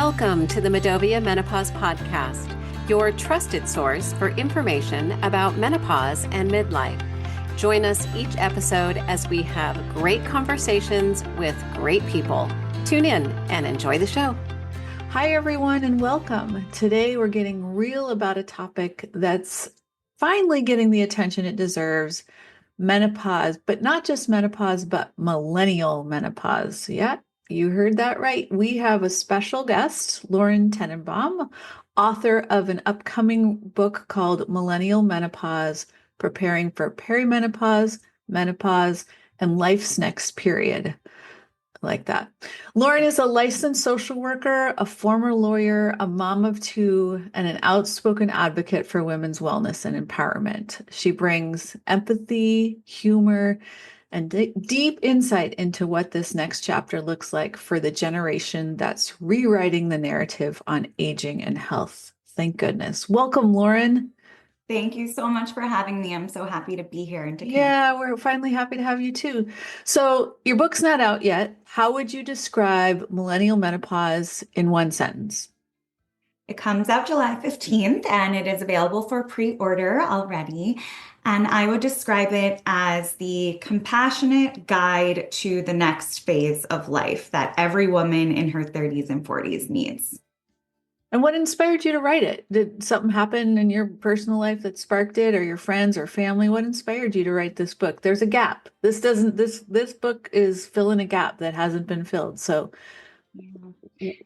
Welcome to the Millennial Menopause podcast, your trusted source for information about menopause and midlife. Join us each episode as we have great conversations with great people. Tune in and enjoy the show. Hi, everyone, and welcome. Today, we're getting real about a topic that's finally getting the attention it deserves, menopause, but not just menopause, but millennial menopause. Yeah, you heard that right. We have a special guest, Lauren Tenenbaum, author of an upcoming book called Millennial Menopause, Preparing for Perimenopause, Menopause, and Life's Next Period. Like that. Lauren is a licensed social worker, a former lawyer, a mom of two, and an outspoken advocate for women's wellness and empowerment. She brings empathy, humor, and deep insight into what this next chapter looks like for the generation that's rewriting the narrative on aging and health. Thank goodness. Welcome, Lauren. Thank you so much for having me. I'm so happy to be here and to Yeah, we're finally happy to have you too. So your book's not out yet. How would you describe millennial menopause in one sentence? It comes out July 15th and it is available for pre-order already. And I would describe it as the compassionate guide to the next phase of life that every woman in her 30s and 40s needs. And what inspired you to write it? Did something happen in your personal life that sparked it, or your friends or family? What inspired you to write this book? There's a gap. This book is filling a gap that hasn't been filled. So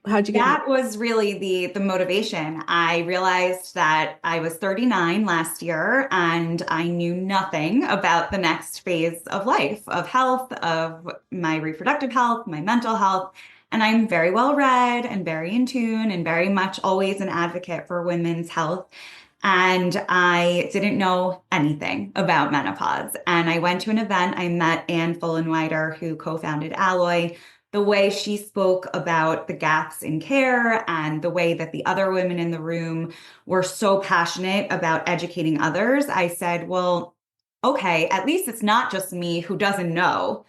how'd you get that? Was really the motivation. I realized that I was 39 last year and I knew nothing about the next phase of life, of health, of my reproductive health, my mental health. And I'm very well read and very in tune and very much always an advocate for women's health. And I didn't know anything about menopause. And I went to an event. I met Anne Fullenwider, who co-founded Alloy. The way she spoke about the gaps in care and the way that the other women in the room were so passionate about educating others, I said, well, okay, at least it's not just me who doesn't know,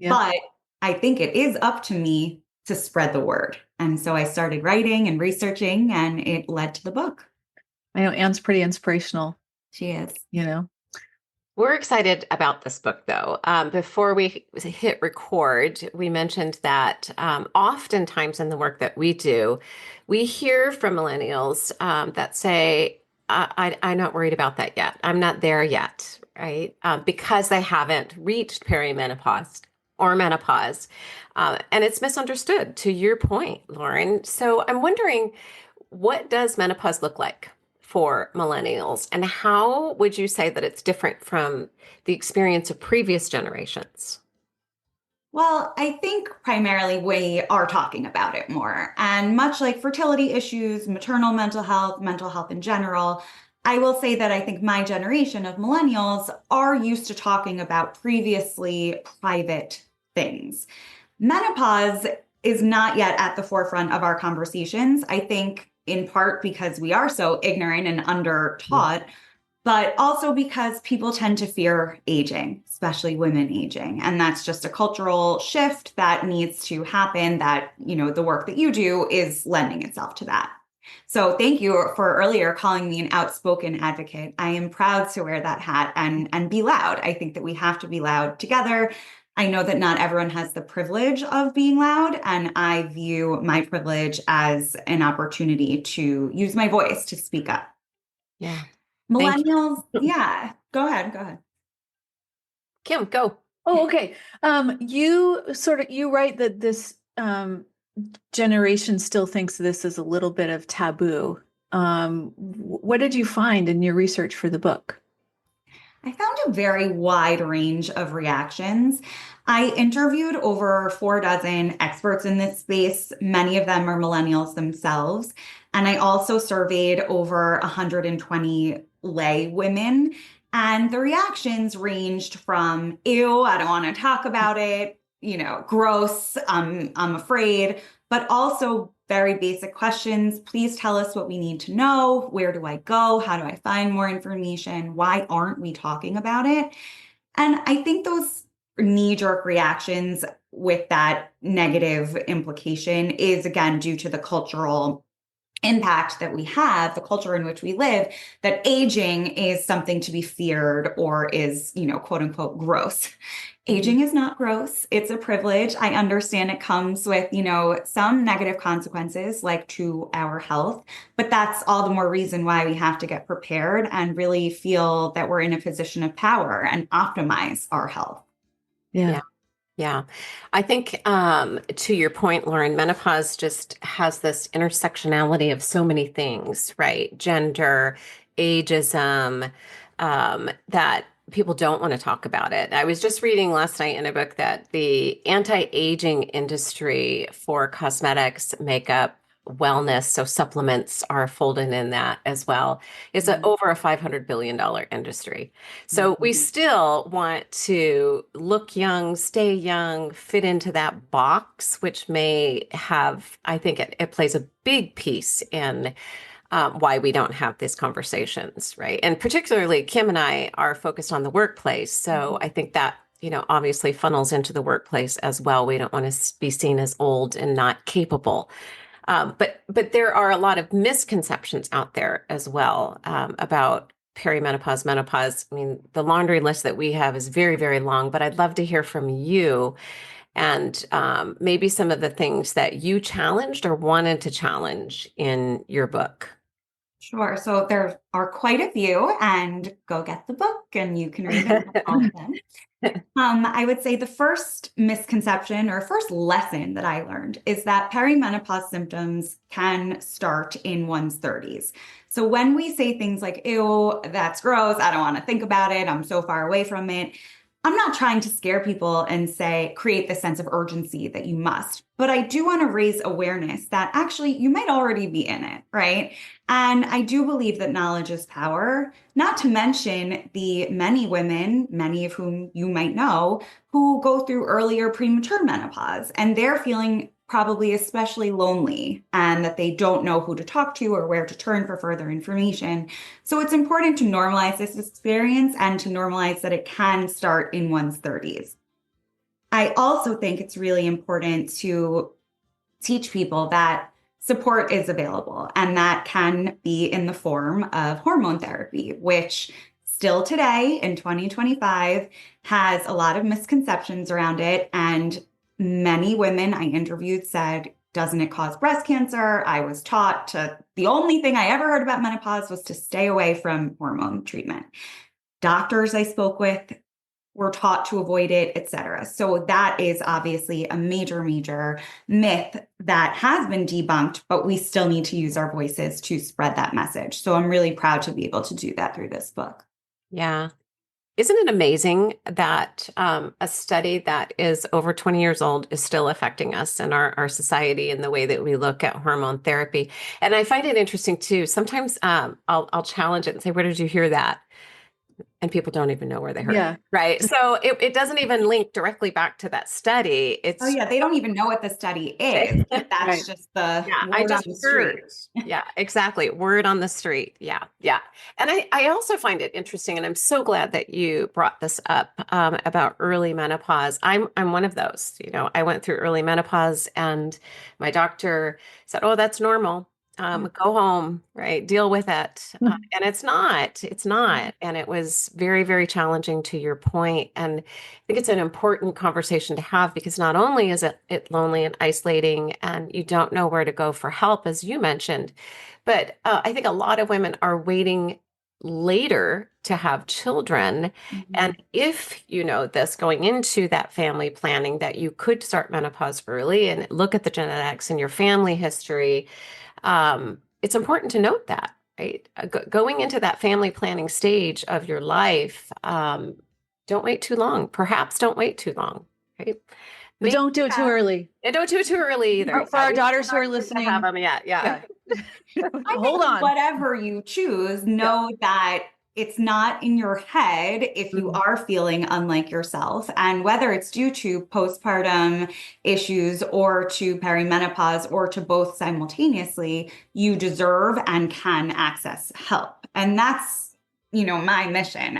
but I think it is up to me to spread the word. And so I started writing and researching, and it led to the book. I know Anne's pretty inspirational. She is. We're excited about this book, though. Before we hit record, we mentioned that oftentimes in the work that we do, we hear from millennials that say, I'm not worried about that yet. I'm not there yet, right? Because they haven't reached perimenopause or menopause. And it's misunderstood, to your point, Lauren. So I'm wondering, what does menopause look like for millennials, and how would you say that it's different from the experience of previous generations? Well, I think primarily we are talking about it more. And much like fertility issues, maternal mental health in general, I will say that I think my generation of millennials are used to talking about previously private things. Menopause is not yet at the forefront of our conversations. I think in part because we are so ignorant and under-taught, but also because people tend to fear aging, especially women aging. And that's just a cultural shift that needs to happen, that, the work that you do is lending itself to that. So thank you for earlier calling me an outspoken advocate. I am proud to wear that hat and be loud. I think that we have to be loud together. I know that not everyone has the privilege of being loud, and I view my privilege as an opportunity to use my voice to speak up. Yeah. Millennials, yeah. Go ahead. Kim, go. Oh, okay. You write that this generation still thinks this is a little bit of taboo. What did you find in your research for the book? I found a very wide range of reactions. I interviewed over 4 dozen experts in this space. Many of them are millennials themselves. And I also surveyed over 120 lay women. And the reactions ranged from, ew, I don't want to talk about it, gross, I'm afraid, but also very basic questions. Please tell us what we need to know. Where do I go? How do I find more information? Why aren't we talking about it? And I think those knee-jerk reactions with that negative implication is again due to the cultural impact that we have, the culture in which we live, that aging is something to be feared or is, quote unquote, gross. Aging is not gross. It's a privilege. I understand it comes with, some negative consequences like to our health, but that's all the more reason why we have to get prepared and really feel that we're in a position of power and optimize our health. Yeah. Yeah. I think to your point, Lauren, menopause just has this intersectionality of so many things, right? Gender, ageism, that people don't want to talk about it. I was just reading last night in a book that the anti-aging industry for cosmetics, makeup, wellness, so supplements are folded in that as well, is over a $500 billion industry. So we still want to look young, stay young, fit into that box, which may have, I think it plays a big piece in why we don't have these conversations, right? And particularly Kim and I are focused on the workplace. So I think that, obviously funnels into the workplace as well. We don't want to be seen as old and not capable. But there are a lot of misconceptions out there as well about perimenopause, menopause. I mean, the laundry list that we have is very, very long, but I'd love to hear from you and maybe some of the things that you challenged or wanted to challenge in your book. Sure. So there are quite a few, and go get the book and you can read all of them. I would say the first misconception or first lesson that I learned is that perimenopause symptoms can start in one's 30s. So when we say things like, ew, that's gross, I don't want to think about it, I'm so far away from it, I'm not trying to scare people and create the sense of urgency that you must, but I do want to raise awareness that actually you might already be in it, right? And I do believe that knowledge is power, not to mention the many women, many of whom you might know, who go through earlier premature menopause, and they're feeling probably especially lonely and that they don't know who to talk to or where to turn for further information. So it's important to normalize this experience and to normalize that it can start in one's 30s. I also think it's really important to teach people that support is available, and that can be in the form of hormone therapy, which still today in 2025 has a lot of misconceptions around it. And many women I interviewed said, doesn't it cause breast cancer? I was taught the only thing I ever heard about menopause was to stay away from hormone treatment. Doctors I spoke with were taught to avoid it, etc. So that is obviously a major, major myth that has been debunked, but we still need to use our voices to spread that message. So I'm really proud to be able to do that through this book. Yeah. Isn't it amazing that a study that is over 20 years old is still affecting us and our society and the way that we look at hormone therapy? And I find it interesting too. Sometimes I'll challenge it and say, where did you hear that? And people don't even know where they heard it, right? So it doesn't even link directly back to that study. Oh yeah, they don't even know what the study is. That's Right. just the I word just on the heard. street. Yeah, exactly. Word on the street. Yeah, yeah. And I also find it interesting, and I'm so glad that you brought this up about early menopause. I'm one of those. I went through early menopause, and my doctor said, "Oh, that's normal. Go home, right? Deal with it." And it's not. It's not. And it was very, very challenging to your point. And I think it's an important conversation to have because not only is it lonely and isolating, and you don't know where to go for help, as you mentioned, but I think a lot of women are waiting later to have children. And if you know this going into that family planning, that you could start menopause early and look at the genetics and your family history, it's important to note that, right? Going into that family planning stage of your life, don't wait too long. Perhaps don't wait too long, right? But don't do it too early. And don't do it too early either. For our We daughters who are don't listening. have them yet. Yeah. I Hold think on. whatever you choose, know that it's not in your head if you are feeling unlike yourself. And whether it's due to postpartum issues or to perimenopause or to both simultaneously, you deserve and can access help. And my mission.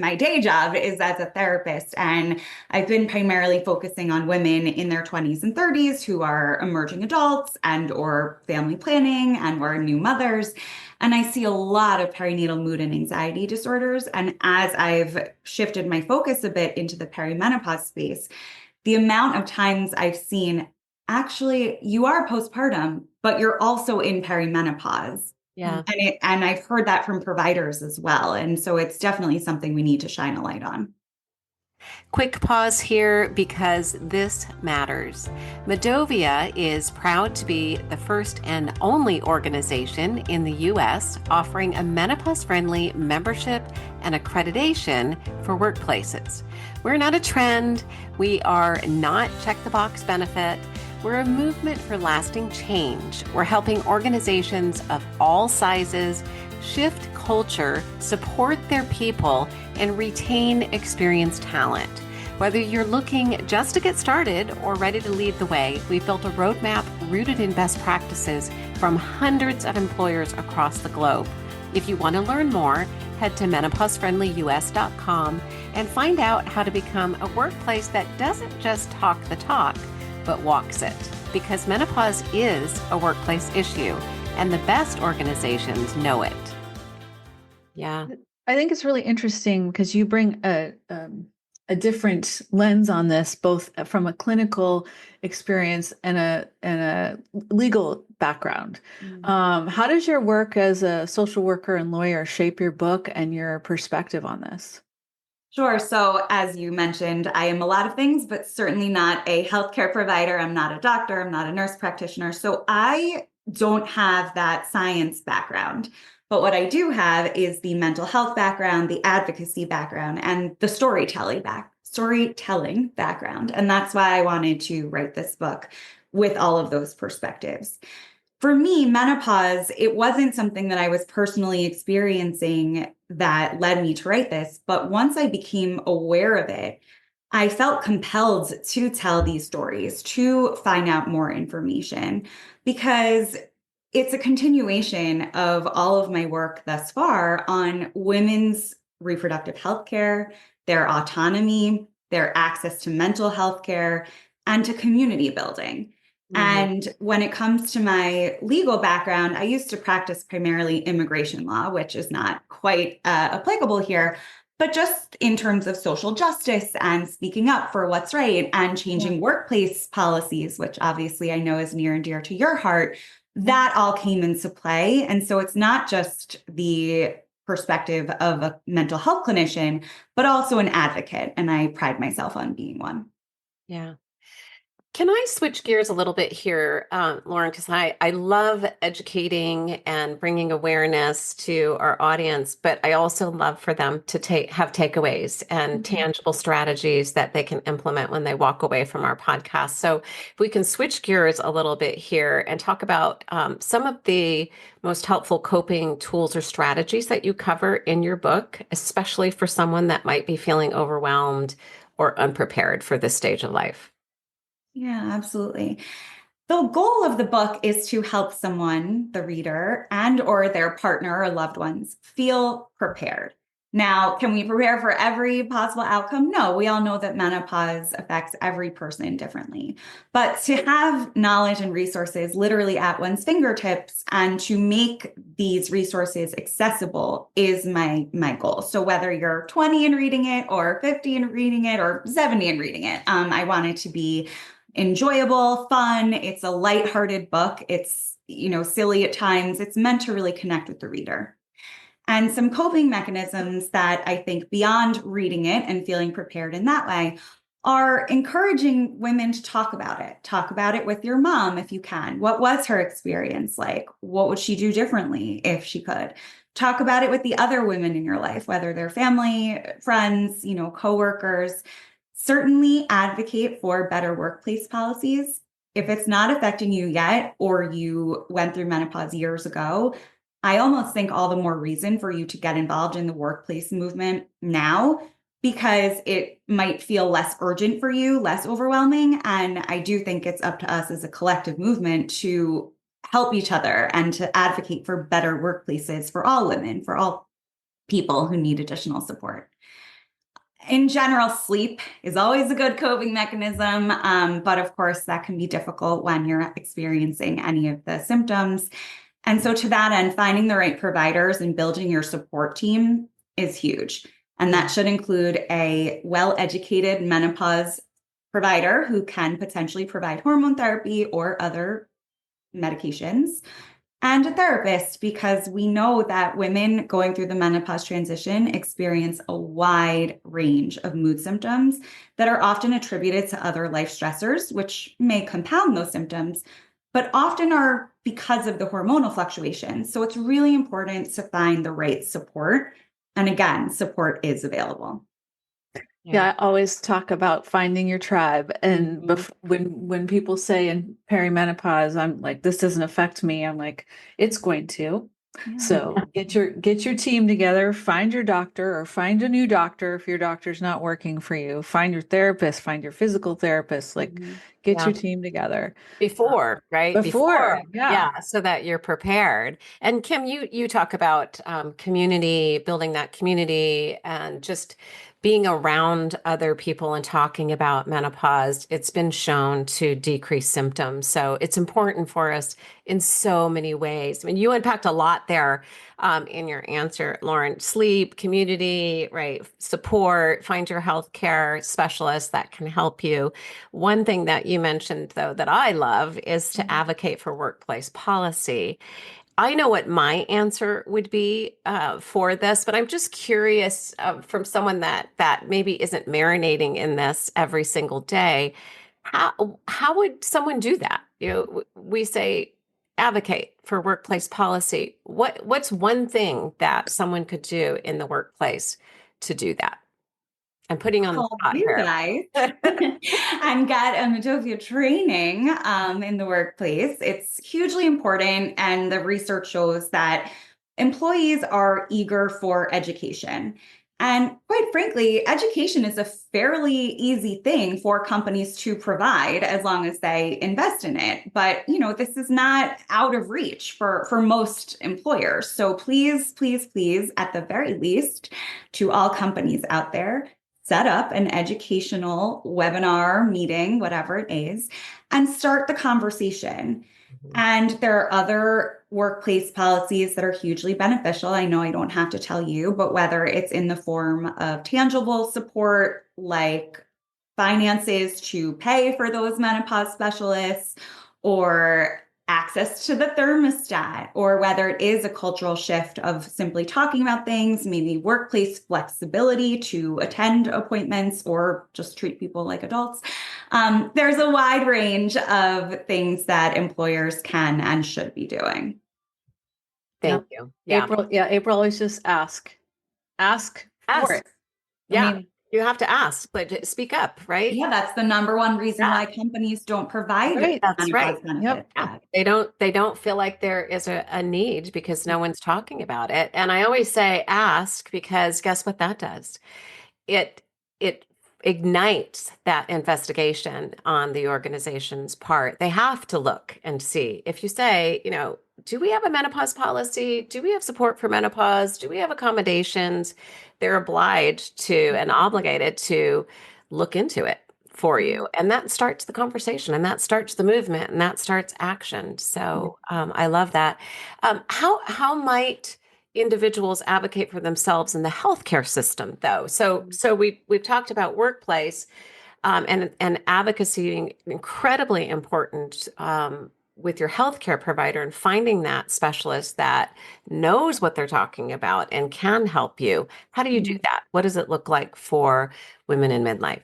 My day job is as a therapist, and I've been primarily focusing on women in their 20s and 30s who are emerging adults and or family planning and or new mothers. And I see a lot of perinatal mood and anxiety disorders. And as I've shifted my focus a bit into the perimenopause space, the amount of times I've seen, actually, you are postpartum, but you're also in perimenopause. Yeah. And I've heard that from providers as well. And so it's definitely something we need to shine a light on. Quick pause here because this matters. Medovia is proud to be the first and only organization in the U.S. offering a menopause-friendly membership and accreditation for workplaces. We're not a trend. We are not check-the-box benefit. We're a movement for lasting change. We're helping organizations of all sizes shift culture, support their people, and retain experienced talent. Whether you're looking just to get started or ready to lead the way, we've built a roadmap rooted in best practices from hundreds of employers across the globe. If you want to learn more, head to menopausefriendlyus.com and find out how to become a workplace that doesn't just talk the talk, but walks it. Because menopause is a workplace issue, and the best organizations know it. Yeah. I think it's really interesting because you bring a different lens on this, both from a clinical experience and a legal background. How does your work as a social worker and lawyer shape your book and your perspective on this? Sure. So as you mentioned, I am a lot of things, but certainly not a healthcare provider. I'm not a doctor. I'm not a nurse practitioner. So I don't have that science background. But what I do have is the mental health background, the advocacy background, and the storytelling background. And that's why I wanted to write this book with all of those perspectives. For me, menopause, it wasn't something that I was personally experiencing that led me to write this. But once I became aware of it, I felt compelled to tell these stories, to find out more information, because it's a continuation of all of my work thus far on women's reproductive health care, their autonomy, their access to mental health care, and to community building. And when it comes to my legal background, I used to practice primarily immigration law, which is not quite applicable here, but just in terms of social justice and speaking up for what's right and changing workplace policies, which obviously I know is near and dear to your heart, that all came into play. And so it's not just the perspective of a mental health clinician, but also an advocate. And I pride myself on being one. Yeah. Can I switch gears a little bit here, Lauren? Because I love educating and bringing awareness to our audience, but I also love for them to have takeaways and tangible strategies that they can implement when they walk away from our podcast. So if we can switch gears a little bit here and talk about some of the most helpful coping tools or strategies that you cover in your book, especially for someone that might be feeling overwhelmed or unprepared for this stage of life. Yeah, absolutely. The goal of the book is to help someone, the reader, and or their partner or loved ones feel prepared. Now, can we prepare for every possible outcome? No, we all know that menopause affects every person differently. But to have knowledge and resources literally at one's fingertips and to make these resources accessible is my goal. So whether you're 20 and reading it or 50 and reading it or 70 and reading it, I want it to be enjoyable, fun. It's a lighthearted book. It's, silly at times. It's meant to really connect with the reader. And some coping mechanisms that I think beyond reading it and feeling prepared in that way are encouraging women to talk about it. Talk about it with your mom if you can. What was her experience like? What would she do differently if she could? Talk about it with the other women in your life, whether they're family, friends, coworkers. Certainly advocate for better workplace policies. If it's not affecting you yet, or you went through menopause years ago, I almost think all the more reason for you to get involved in the workplace movement now, because it might feel less urgent for you, less overwhelming. And I do think it's up to us as a collective movement to help each other and to advocate for better workplaces for all women, for all people who need additional support. In general, sleep is always a good coping mechanism, but of course, that can be difficult when you're experiencing any of the symptoms. And so, to that end, finding the right providers and building your support team is huge. And that should include a well-educated menopause provider who can potentially provide hormone therapy or other medications, and a therapist, because we know that women going through the menopause transition experience a wide range of mood symptoms that are often attributed to other life stressors, which may compound those symptoms, but often are because of the hormonal fluctuations. So it's really important to find the right support. And again, support is available. Yeah, I always talk about finding your tribe. And when people say in perimenopause, I'm like, this doesn't affect me. I'm like, it's going to. So get your team together, find your doctor or find a new doctor if your doctor's not working for you. Find your therapist, find your physical therapist, like get your team together. Before, right? Before, yeah. Yeah, so that you're prepared. And Kim, you talk about community, building that community, and just being around other people and talking about menopause. It's been shown to decrease symptoms. So it's important for us in so many ways. I mean, you unpacked a lot there in your answer, Lauren. Sleep, community, right? Support, find your healthcare specialist that can help you. One thing that you mentioned, though, that I love is to advocate for workplace policy. I know what my answer would be for this, but I'm just curious from someone that maybe isn't marinating in this every single day. How would someone do that? You know, we say advocate for workplace policy. What's one thing that someone could do in the workplace to do that? I'm putting you on the spot You here. guys and get a Matopia training in the workplace. It's hugely important, and the research shows that employees are eager for education. And quite frankly, education is a fairly easy thing for companies to provide as long as they invest in it. But, this is not out of reach for most employers. So please, please, please, at the very least, to all companies out there, set up an educational webinar, meeting, whatever it is, and start the conversation. And there are other workplace policies that are hugely beneficial. I know I don't have to tell you, but whether it's in the form of tangible support, like finances to pay for those menopause specialists, or access to the thermostat, or whether it is a cultural shift of simply talking about things, maybe workplace flexibility to attend appointments or just treat people like adults. There's a wide range of things that employers can and should be doing. Thank you. Yeah. April always just ask for it. Yeah. I mean, You have to ask, but speak up, right? Yeah, that's the number one reason why companies don't provide That's right. benefits. Yeah. They don't feel like there is a need because no one's talking about it. And I always say ask, because guess what that does? It ignites that investigation on the organization's part. They have to look and see. If you say, do we have a menopause policy? Do we have support for menopause? Do we have accommodations? They're obliged to and obligated to look into it for you. And that starts the conversation, and that starts the movement, and that starts action. So I love that. How might individuals advocate for themselves in the healthcare system, though? So we've talked about workplace, and advocacy being incredibly important with your healthcare provider, and finding that specialist that knows what they're talking about and can help you. How do you do that? What does it look like for women in midlife?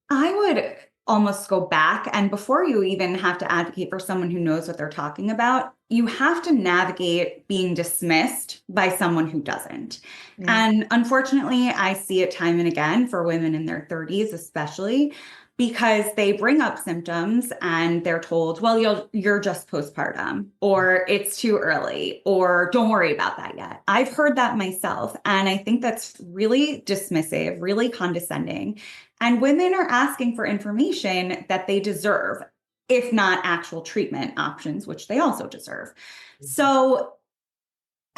I would almost go back, and before you even have to advocate for someone who knows what they're talking about, you have to navigate being dismissed by someone who doesn't. And unfortunately, I see it time and again for women in their 30s, especially, because they bring up symptoms and they're told, well, you're just postpartum, or it's too early, or don't worry about that yet. I've heard that myself, and I think that's really dismissive, really condescending. And women are asking for information that they deserve, if not actual treatment options, which they also deserve. So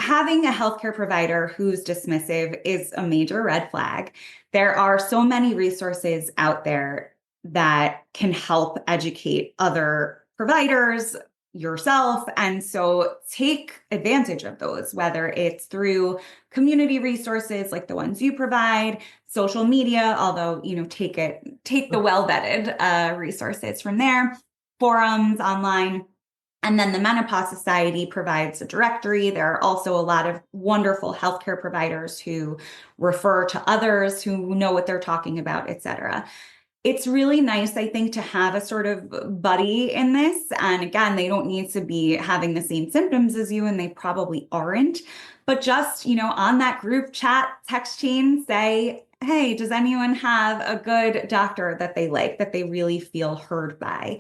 having a healthcare provider who's dismissive is a major red flag. There are so many resources out there that can help educate other providers, yourself. And so take advantage of those, whether it's through community resources like the ones you provide, social media, although, take the well-vetted resources from there, forums online. And then the Menopause Society provides a directory. There are also a lot of wonderful healthcare providers who refer to others who know what they're talking about, et cetera. It's really nice, I think, to have a sort of buddy in this. And again, they don't need to be having the same symptoms as you, and they probably aren't. But just, on that group chat text chain, say, hey, does anyone have a good doctor that they like, that they really feel heard by?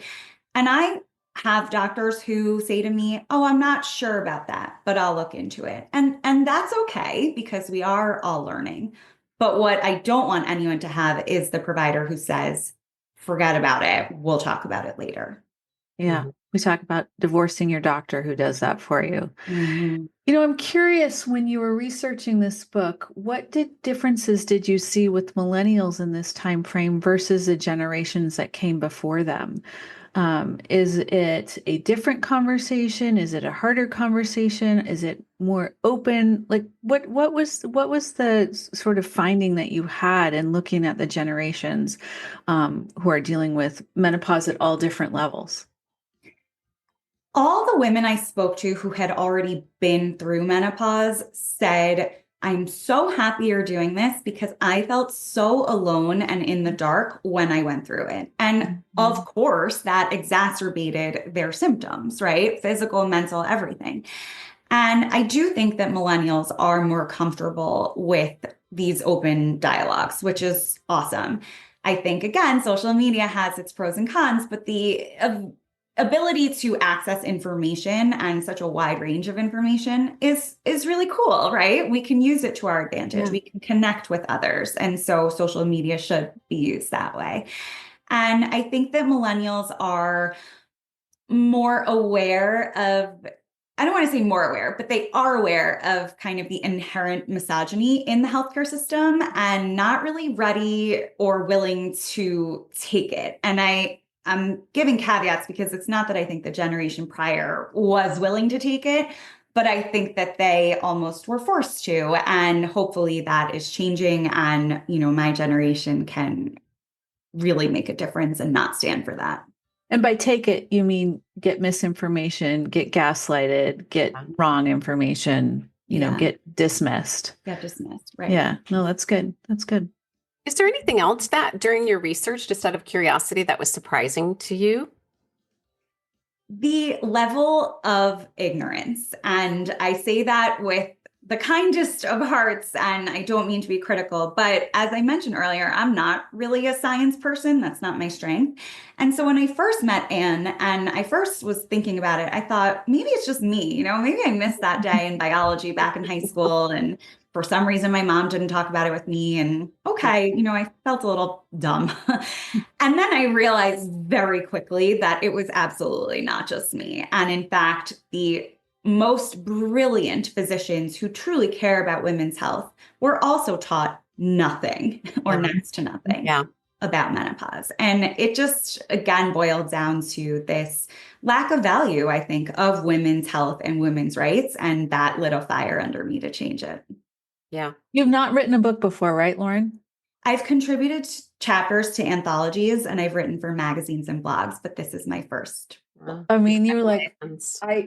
And I have doctors who say to me, oh, I'm not sure about that, but I'll look into it. And that's okay, because we are all learning. But what I don't want anyone to have is the provider who says, forget about it, we'll talk about it later. Yeah. We talk about divorcing your doctor who does that for you. Mm-hmm. I'm curious, when you were researching this book, what differences did you see with millennials in this time frame versus the generations that came before them? Is it a different conversation? Is it a harder conversation? Is it more open? Like what was the sort of finding that you had in looking at the generations who are dealing with menopause at all different levels? All the women I spoke to who had already been through menopause said, I'm so happy you're doing this, because I felt so alone and in the dark when I went through it. And of course, that exacerbated their symptoms, right? Physical, mental, everything. And I do think that millennials are more comfortable with these open dialogues, which is awesome. I think, again, social media has its pros and cons, but the ability to access information and such a wide range of information is really cool, right? We can use it to our advantage. Yeah. We can connect with others. And so social media should be used that way. And I think that millennials are more aware of, I don't want to say more aware, but they are aware of kind of the inherent misogyny in the healthcare system and not really ready or willing to take it. And I'm giving caveats, because it's not that I think the generation prior was willing to take it, but I think that they almost were forced to. And hopefully that is changing. And, my generation can really make a difference and not stand for that. And by take it, you mean get misinformation, get gaslighted, get wrong information, get dismissed. Get dismissed, right? Yeah, no, that's good. That's good. Is there anything else that during your research, just out of curiosity, that was surprising to you? The level of ignorance. And I say that with the kindest of hearts, and I don't mean to be critical, but as I mentioned earlier, I'm not really a science person. That's not my strength. And so when I first met Anne and I first was thinking about it, I thought, maybe it's just me, maybe I missed that day in biology back in high school. And for some reason, my mom didn't talk about it with me. And okay, I felt a little dumb. And then I realized very quickly that it was absolutely not just me. And in fact, the most brilliant physicians who truly care about women's health were also taught nothing or next to nothing about menopause. And it just, again, boiled down to this lack of value, I think, of women's health and women's rights. And that lit a fire under me to change it. Yeah. You've not written a book before, right, Lauren? I've contributed chapters to anthologies, and I've written for magazines and blogs, but this is my first. I mean, you're like,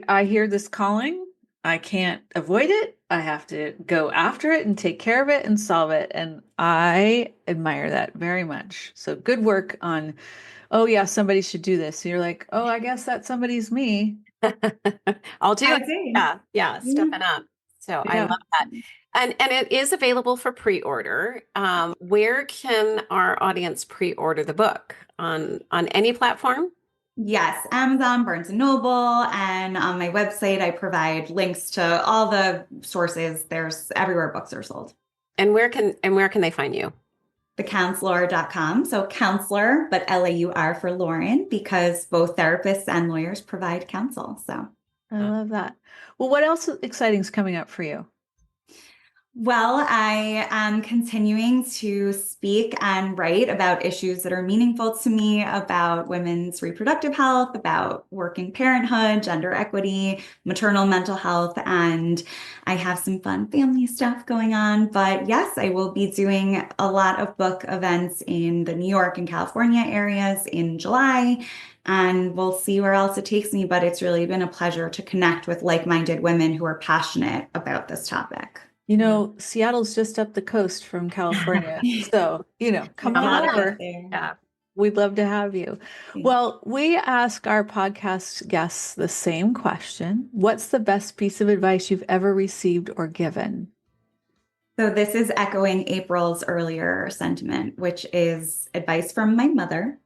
I hear this calling. I can't avoid it. I have to go after it and take care of it and solve it. And I admire that very much. So good work on, oh yeah, somebody should do this. So you're like, oh, I guess that somebody's me. I'll do it. Yeah, stepping up. So I love that. And it is available for pre-order. Where can our audience pre-order the book? On any platform? Yes, Amazon, Barnes & Noble, and on my website, I provide links to all the sources. There's everywhere books are sold. And where can they find you? thecounselor.com. So counselor, but LAUR for Lauren, because both therapists and lawyers provide counsel. So I love that. Well, what else exciting is coming up for you? Well, I am continuing to speak and write about issues that are meaningful to me, about women's reproductive health, about working parenthood, gender equity, maternal mental health, and I have some fun family stuff going on. But yes, I will be doing a lot of book events in the New York and California areas in July. And we'll see where else it takes me. But it's really been a pleasure to connect with like-minded women who are passionate about this topic. You know, Seattle's just up the coast from California. So, come Come on on over. out. Yeah. We'd love to have you. Well, we ask our podcast guests the same question. What's the best piece of advice you've ever received or given? So this is echoing April's earlier sentiment, which is advice from my mother,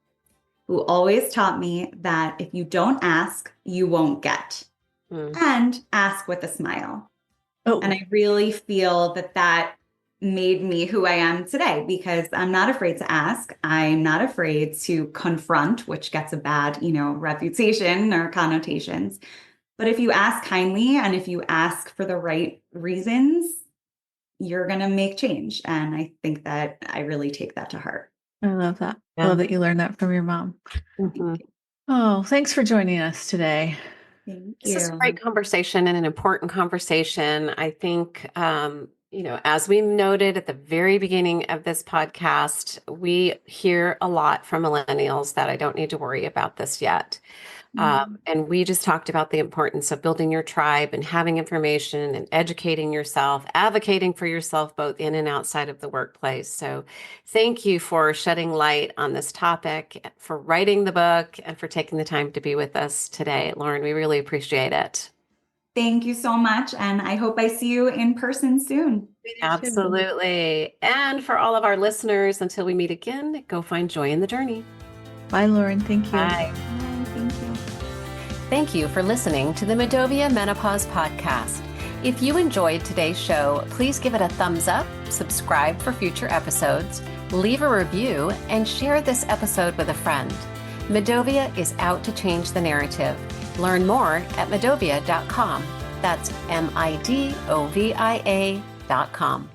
who always taught me that if you don't ask, you won't get. And ask with a smile. Oh, And I really feel that that made me who I am today because I'm not afraid to ask. I'm not afraid to confront, which gets a bad, reputation or connotations. But if you ask kindly and if you ask for the right reasons, you're going to make change. And I think that I really take that to heart. I love that. I Yeah. love that you learned that from your mom. Oh, thanks for joining us today. Thank This is a you. great conversation and an important conversation. I think, as we noted at the very beginning of this podcast, we hear a lot from millennials that I don't need to worry about this yet. And we just talked about the importance of building your tribe and having information and educating yourself, advocating for yourself both in and outside of the workplace. So thank you for shedding light on this topic, for writing the book, and for taking the time to be with us today. Lauren, we really appreciate it. Thank you so much. And I hope I see you in person soon. Absolutely. And for all of our listeners, until we meet again, go find joy in the journey. Bye, Lauren. Thank you. Bye. Thank you. Thank you for listening to the Medovia Menopause Podcast. If you enjoyed today's show, please give it a thumbs up, subscribe for future episodes, leave a review, and share this episode with a friend. Medovia is out to change the narrative. Learn more at medovia.com. That's MIDOVIA.com.